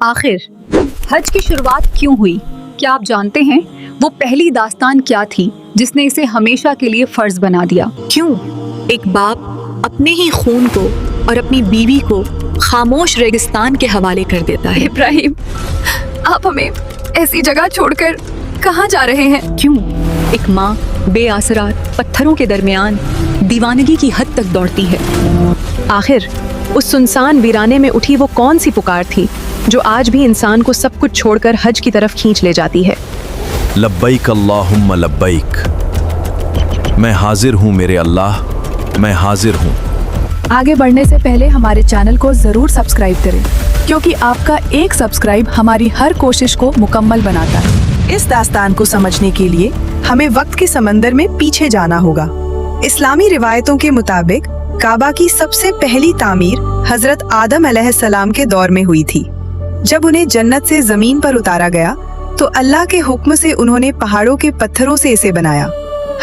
आखिर हज की शुरुआत क्यों हुई? क्या आप जानते हैं वो पहली दास्तान क्या थी जिसने इसे हमेशा के लिए फर्ज बना दिया? क्यों एक बाप अपने ही खून को और अपनी बीवी को खामोश रेगिस्तान के हवाले कर देता है? इब्राहिम, आप हमें ऐसी जगह छोड़कर कहाँ जा रहे हैं? क्यों एक माँ बेआसरात पत्थरों के दरमियान दीवानगी की हद तक दौड़ती है? आखिर उस सुनसान वीराने में उठी वो कौन सी पुकार थी जो आज भी इंसान को सब कुछ छोड़कर हज की तरफ खींच ले जाती है? लब्बैक अल्लाहुम्मा लब्बैक, मैं हाजिर हूँ मेरे अल्लाह, मैं हाजिर हूँ। आगे बढ़ने से पहले हमारे चैनल को जरूर सब्सक्राइब करें, क्योंकि आपका एक सब्सक्राइब हमारी हर कोशिश को मुकम्मल बनाता है। इस दास्तान को समझने के लिए हमें वक्त के समंदर में पीछे जाना होगा। इस्लामी रिवायतों के मुताबिक काबा की सबसे पहली तामीर हजरत आदम अलैहिस्सलाम के दौर में हुई थी। जब उन्हें जन्नत से जमीन पर उतारा गया तो अल्लाह के हुक्म से उन्होंने पहाड़ों के पत्थरों से इसे बनाया।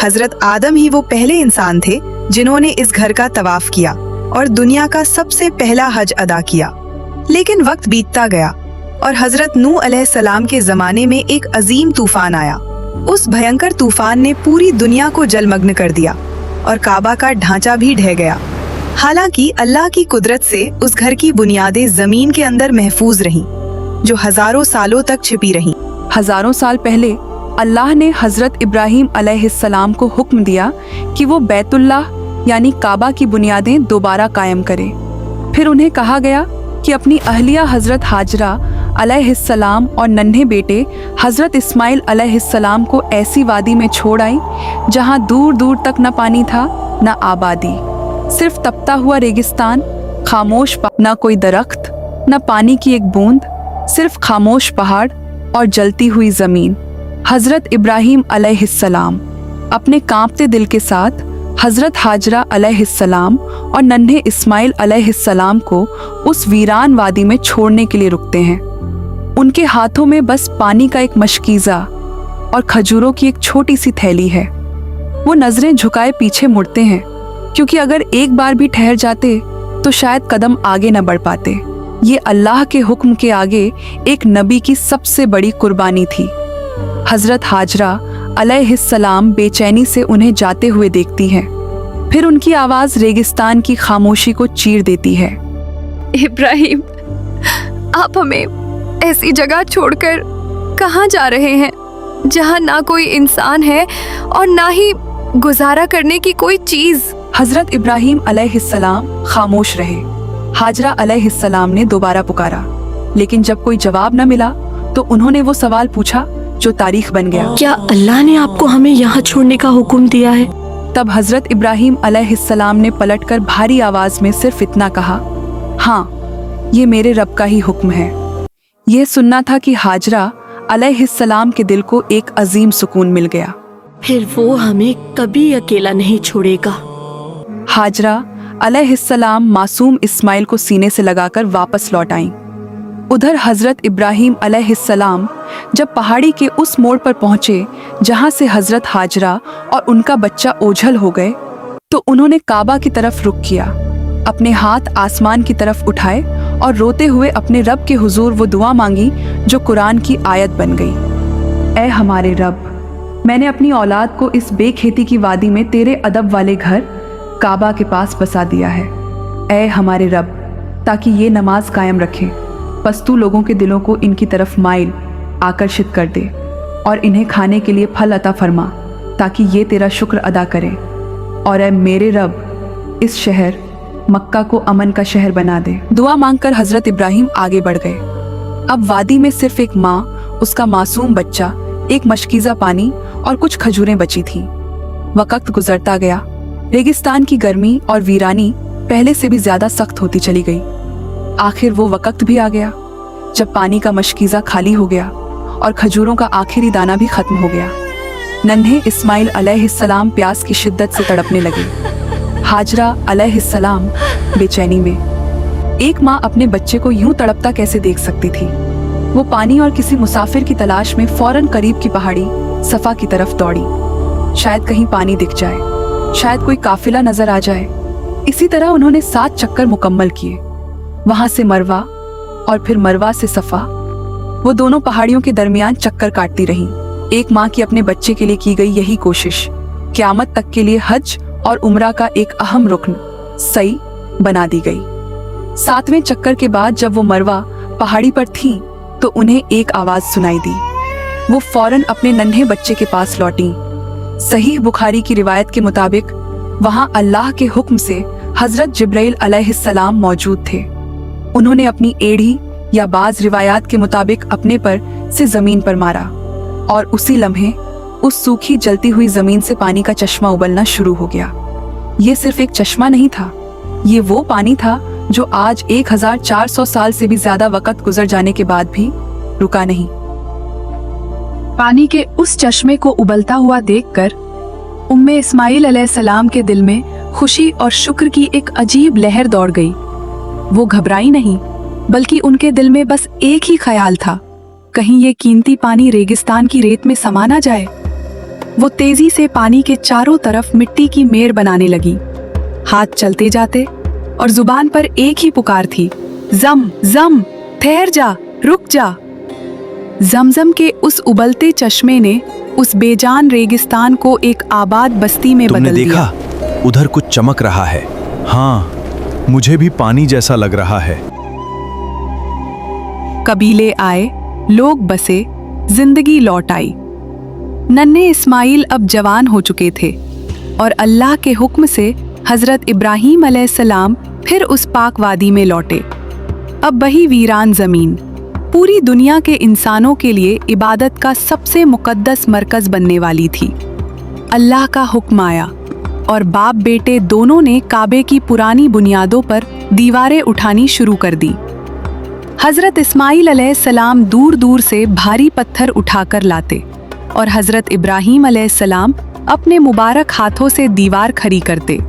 हजरत आदम ही वो पहले इंसान थे जिन्होंने इस घर का तवाफ किया और दुनिया का सबसे पहला हज अदा किया। लेकिन वक्त बीतता गया और हजरत नूह अलैहिस्सलाम के जमाने में एक अजीम तूफान आया। उस भयंकर तूफान ने पूरी दुनिया को जलमग्न कर दिया और काबा का ढांचा भी ढह गया। हालांकि अल्लाह की कुदरत से उस घर की बुनियादें जमीन के अंदर महफूज रहीं, जो हजारों सालों तक छिपी रहीं। हजारों साल पहले अल्लाह ने हजरत इब्राहिम अलैहिस्सलाम को हुक्म दिया कि वो बैतुल्लाह यानी काबा की बुनियादें दोबारा कायम करें। फिर उन्हें कहा गया कि अपनी अहलिया हजरत हाजरा अलैहिस्सलाम और नन्हे बेटे हजरत इस्माइल अलैहिस्सलाम को ऐसी वादी में छोड़ आई जहां दूर दूर तक न पानी था न आबादी, सिर्फ तपता हुआ रेगिस्तान, खामोश न कोई दरख्त न पानी की एक बूंद, सिर्फ खामोश पहाड़ और जलती हुई जमीन। हजरत इब्राहिम अलैहिस्सलाम अपने कांपते दिल के साथ हजरत हाजरा अलैहिस्सलाम और नन्हे इस्माइल अलैहिस्सलाम को उस वीरान वादी में छोड़ने के लिए रुकते हैं। उनके हाथों में बस पानी का एक मशकीज़ा और खजूरों की एक छोटी सी थैली है। वो नजरें झुकाए पीछे मुड़ते हैं, क्योंकि अगर एक बार भी ठहर जाते तो शायद कदम आगे न बढ़ पाते। ये अल्लाह के हुक्म के आगे एक नबी की सबसे बड़ी कुर्बानी थी। हजरत हाजरा अलैहिस्सलाम बेचैनी से उन्हें जाते हुए देखती हैं। फिर उनकी आवाज रेगिस्तान की खामोशी को चीर देती है। इब्राहिम, आप हमें ऐसी जगह छोड़कर कहाँ जा रहे हैं जहाँ ना कोई इंसान है और ना ही गुजारा करने की कोई चीज? हजरत इब्राहिम अलैहिस्सलाम खामोश रहे। हाजरा अलैहिस्सलाम ने दोबारा पुकारा, लेकिन जब कोई जवाब न मिला तो उन्होंने वो सवाल पूछा जो तारीख बन गया। क्या अल्लाह ने आपको हमें यहाँ छोड़ने का हुक्म दिया है? तब हजरत इब्राहिम अलैहिस्सलाम ने पलटकर भारी आवाज में सिर्फ इतना कहा, हाँ, ये मेरे रब का ही हुक्म है। यह सुनना था कि हाजरा अलैहिस्सलाम के दिल को एक अजीम सुकून मिल गया। फिर वो हमें कभी अकेला नहीं छोड़ेगा। हाजरा अलैहिस्सलाम मासूम इस्माइल को सीने से लगाकर वापस लौट आईं। उधर हजरत इब्राहिम अलैहिस्सलाम जब पहाड़ी के उस मोड़ पर पहुंचे जहां से हजरत हाजरा और उनका बच्चा ओझल हो गए, तो उन्होंने काबा की तरफ रुख किया, अपने हाथ आसमान की तरफ उठाए और रोते हुए अपने रब के हुजूर वो दुआ मांगी जो कुरान की आयत बन गई। ऐ हमारे रब, मैंने अपनी औलाद को इस बेखेती की वादी में तेरे अदब वाले घर काबा के पास बसा दिया है। ऐ हमारे रब, ताकि ये नमाज कायम रखें, बस तू लोगों के दिलों को इनकी तरफ माइल आकर्षित कर दे और इन्हें खाने के लिए फल अता फरमा ताकि ये तेरा शुक्र अदा करें। और ऐ मेरे रब, इस शहर मक्का को अमन का शहर बना दे। दुआ मांगकर हजरत इब्राहिम आगे बढ़ गए। अब वादी में सिर्फ एक माँ, उसका मासूम बच्चा, एक मशकीज़ा पानी और कुछ खजूरें बची थीं। वक्त गुजरता गया। रेगिस्तान की गर्मी और वीरानी पहले से भी ज्यादा सख्त होती चली गई। आखिर वो वक्त भी आ गया जब पानी का मशकीज़ा खाली हो गया और खजूरों का आखिरी दाना भी खत्म हो गया। नन्हे इस्माइल अलैहिस्सलाम प्यास की शिद्दत से तड़पने लगे। हाजरा अलैहिस्सलाम बेचैनी में। एक माँ अपने बच्चे को यूं तड़पता कैसे देख सकती थी? वो पानी और किसी मुसाफिर की तलाश में फौरन करीब की पहाड़ी सफा की तरफ दौड़ी। शायद कहीं पानी दिख जाए, शायद कोई काफिला नजर आ जाए। इसी तरह उन्होंने 7 चक्कर मुकम्मल किए। वहां से मरवा, और फिर मरवा से सफा। वो दोनों पहाड़ियों के दरमियान चक्कर काटती रहीं। एक माँ की अपने बच्चे के लिए की गई यही कोशिश क़यामत तक के लिए हज और उम्रा का एक अहम रुकन सही बना दी गई। 7वें चक्कर के बाद जब वो मरवा पहाड़ी पर थी तो उन्हें एक आवाज सुनाई दी। वो फौरन अपने नन्हे बच्चे के पास लौटी। सही बुखारी की रिवायत के मुताबिक वहां अल्लाह के हुक्म से हजरत जिब्राइल अलैहिस्सलाम मौजूद थे। उन्होंने अपनी एड़ी या बाज रिवायात के मुताबिक अपने पर से जमीन पर मारा और उसी लम्हे उस सूखी जलती हुई जमीन से पानी का चश्मा उबलना शुरू हो गया। ये सिर्फ एक चश्मा नहीं था, ये वो पानी था जो आज 1400 साल से भी ज्यादा वक्त गुजर जाने के बाद भी रुका नहीं। पानी के उस चश्मे को उबलता हुआ देखकर उम्मे इस्माइल अलैहिस्सलाम के दिल में खुशी और शुक्र की एक अजीब लहर दौड़ गई। वो घबराई नहीं, बल्कि उनके दिल में बस एक ही ख्याल था, कहीं ये कीमती पानी रेगिस्तान की रेत में समा ना जाए। वो तेजी से पानी के चारों तरफ मिट्टी की मेड़ बनाने लगी। हाथ चलते जाते और जुबान पर एक ही पुकार थी, जम जम, ठहर जा, रुक जा। जमजम के उस उबलते चश्मे ने उस बेजान रेगिस्तान को एक आबाद बस्ती में तुमने बदल दिया। देखा उधर कुछ चमक रहा है। हाँ, मुझे भी पानी जैसा लग रहा है। कबीले आए, लोग बसे, जिंदगी लौट आई। नन्हे इस्माइल अब जवान हो चुके थे और अल्लाह के हुक्म से हजरत इब्राहीम अलैहिस्सलाम फिर उस पाक वादी में लौटे। अब वही वीरान जमीन पूरी दुनिया के इंसानों के लिए इबादत का सबसे मुकद्दस मरकज बनने वाली थी। अल्लाह का हुक्म आया और बाप बेटे दोनों ने काबे की पुरानी बुनियादों पर दीवारें उठानी शुरू कर दी। हजरत इस्माइल अलैहिस्सलाम दूर दूर से भारी पत्थर उठाकर लाते और हजरत इब्राहीम अलैहिस्सलाम अपने मुबारक हाथों से दीवार खड़ी करते।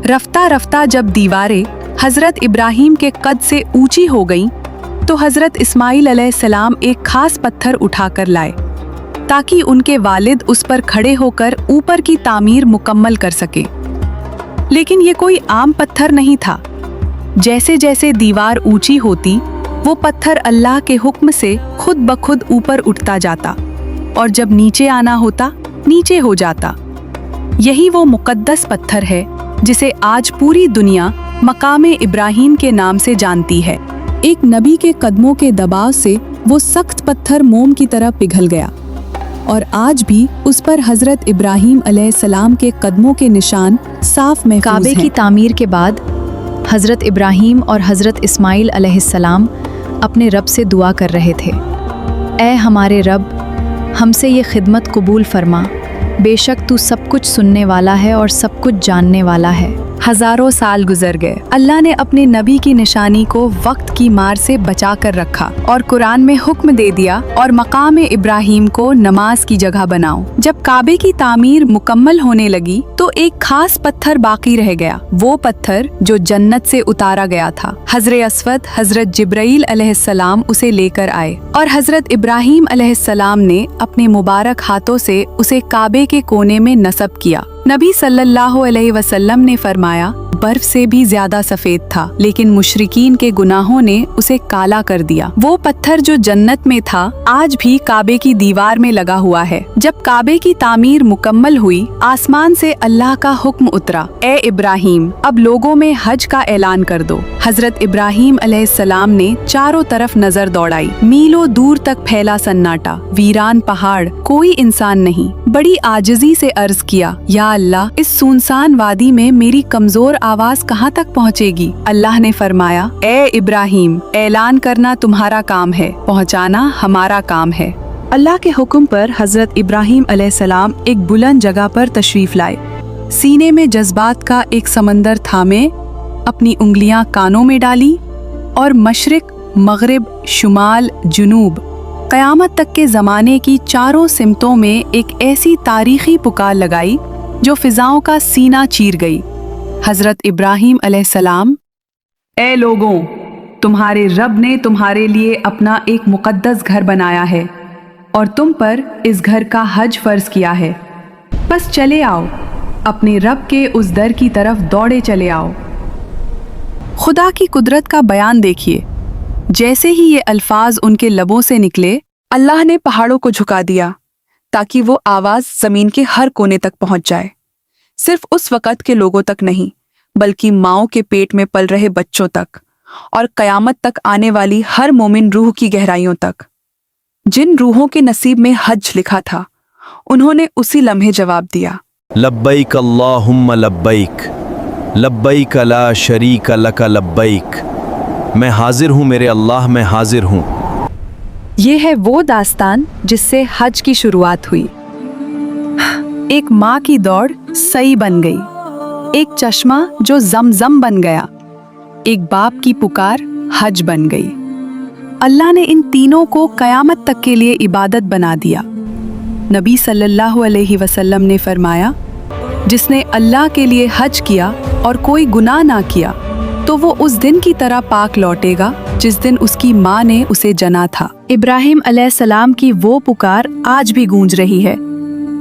रफ्ता रफ्ता जब दीवारें हजरत इब्राहीम के कद से ऊंची हो गईं, तो हजरत इस्माइल अलैहिस्सलाम एक खास पत्थर उठाकर लाए ताकि उनके वालिद उस पर खड़े होकर ऊपर की तामीर मुकम्मल कर सके। लेकिन ये कोई आम पत्थर नहीं था। जैसे जैसे दीवार ऊंची होती, वो पत्थर अल्लाह के हुक्म से खुद ब खुद ऊपर उठता जाता और जब नीचे आना होता, नीचे हो जाता। यही वो मुकद्दस पत्थर है जिसे आज पूरी दुनिया मकामे इब्राहीम के नाम से जानती है। एक नबी के कदमों के दबाव से वो सख्त पत्थर मोम की तरह पिघल गया और आज भी उस पर हजरत इब्राहीम अलैहिस्सलाम के कदमों के निशान साफ महफूज काबे हैं। की तामीर के बाद हज़रत इब्राहीम और हज़रत इस्माइल अलैहिस्सलाम अपने रब से दुआ कर रहे थे, ऐ हमारे रब, हमसे ये खिदमत कबूल फरमा। बेशक तू सब कुछ सुनने वाला है और सब कुछ जानने वाला है। हजारों साल गुजर गए। अल्लाह ने अपने नबी की निशानी को वक्त की मार से बचा कर रखा और कुरान में हुक्म दे दिया और मकाम इब्राहीम को नमाज की जगह बनाओ। जब काबे की तामीर मुकम्मल होने लगी तो एक खास पत्थर बाकी रह गया, वो पत्थर जो जन्नत से उतारा गया था। हजरत अस्वद हजरत जिब्राईल अलैहिस्सलाम उसे लेकर आए और हजरत इब्राहीम अलैहिस्सलाम ने अपने मुबारक हाथों से उसे काबे के कोने में नस्ब किया। नबी सल्लल्लाहु अलैहि वसल्लम ने फरमाया, बर्फ से भी ज्यादा सफेद था, लेकिन मुशरिकीन के गुनाहों ने उसे काला कर दिया। वो पत्थर जो जन्नत में था आज भी काबे की दीवार में लगा हुआ है। जब काबे की तामीर मुकम्मल हुई, आसमान से अल्लाह का हुक्म उतरा, ए इब्राहीम, अब लोगों में हज का ऐलान कर दो। हजरत इब्राहीम अलैहिस्सलाम ने चारों तरफ नजर दौड़ाई। मीलों दूर तक फैला सन्नाटा, वीरान पहाड़, कोई इंसान नहीं। बड़ी आजिजी से अर्ज किया, या अल्लाह, इस सुनसान वादी में मेरी कमजोर आवाज कहाँ तक पहुँचेगी? अल्लाह ने फरमाया, ए इब्राहीम, ऐलान करना तुम्हारा काम है, पहुँचाना हमारा काम है। अल्लाह के हुक्म पर हजरत इब्राहीम अलैहिस्सलाम एक बुलंद जगह पर तशरीफ लाए। सीने में जज्बात का एक समंदर थामे अपनी उंगलियां कानों में डाली और मशरिक, मगरिब, शुमाल, जुनूब, क़यामत तक के ज़माने की चारों सिमतों में एक ऐसी तारीखी पुकार लगाई जो फिजाओं का सीना चीर गई। हजरत इब्राहीम अलैहिस्सलाम, ए लोगों, तुम्हारे रब ने तुम्हारे लिए अपना एक मुकद्दस घर बनाया है और तुम पर इस घर का हज फर्ज किया है। बस चले आओ, अपने रब के उस दर की तरफ दौड़े चले आओ। खुदा की कुदरत का बयान देखिए। जैसे ही ये अल्फाज उनके लबों से निकले, अल्लाह ने पहाड़ों को झुका दिया ताकि वो आवाज जमीन के हर कोने तक पहुंच जाए। सिर्फ उस वक़्त के लोगों तक नहीं, बल्कि माओं के पेट में पल रहे बच्चों तक और कयामत तक आने वाली हर मोमिन रूह की गहराइयों तक। जिन रूहों के नसीब में हज लिखा था, उन्होंने उसी लम्हे जवाब दिया, लब्बैक अल्लाहुम्मा लब्बैक, लब्बैक ला शरीक लक लब्बैक। मैं हाजिर हूँ मेरे अल्लाह, मैं हाजिर हूँ। ये है वो दास्तान जिससे हज की शुरुआत हुई। एक माँ की दौड़ सई बन गई, एक चश्मा जो जमजम बन गया, एक बाप की पुकार हज बन गई। अल्लाह ने इन तीनों को कयामत तक के लिए इबादत बना दिया। नबी सल्लल्लाहु अलैहि वसल्लम ने फरमाया, जिसने अल्लाह के लिए हज किया और कोई गुनाह ना किया, तो वो उस दिन की तरह पाक लौटेगा जिस दिन उसकी माँ ने उसे जना था। इब्राहिम अलैहिस्सलाम की वो पुकार आज भी गूंज रही है।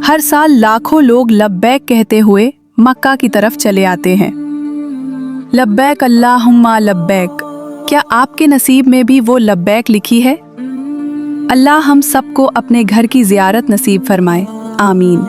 हर साल लाखों लोग लब्बैक कहते हुए मक्का की तरफ चले आते हैं। लब्बैक अल्लाहुम्मा लब्बैक। क्या आपके नसीब में भी वो लब्बैक लिखी है? अल्लाह हम सबको अपने घर की ज़ियारत नसीब फरमाए। आमीन।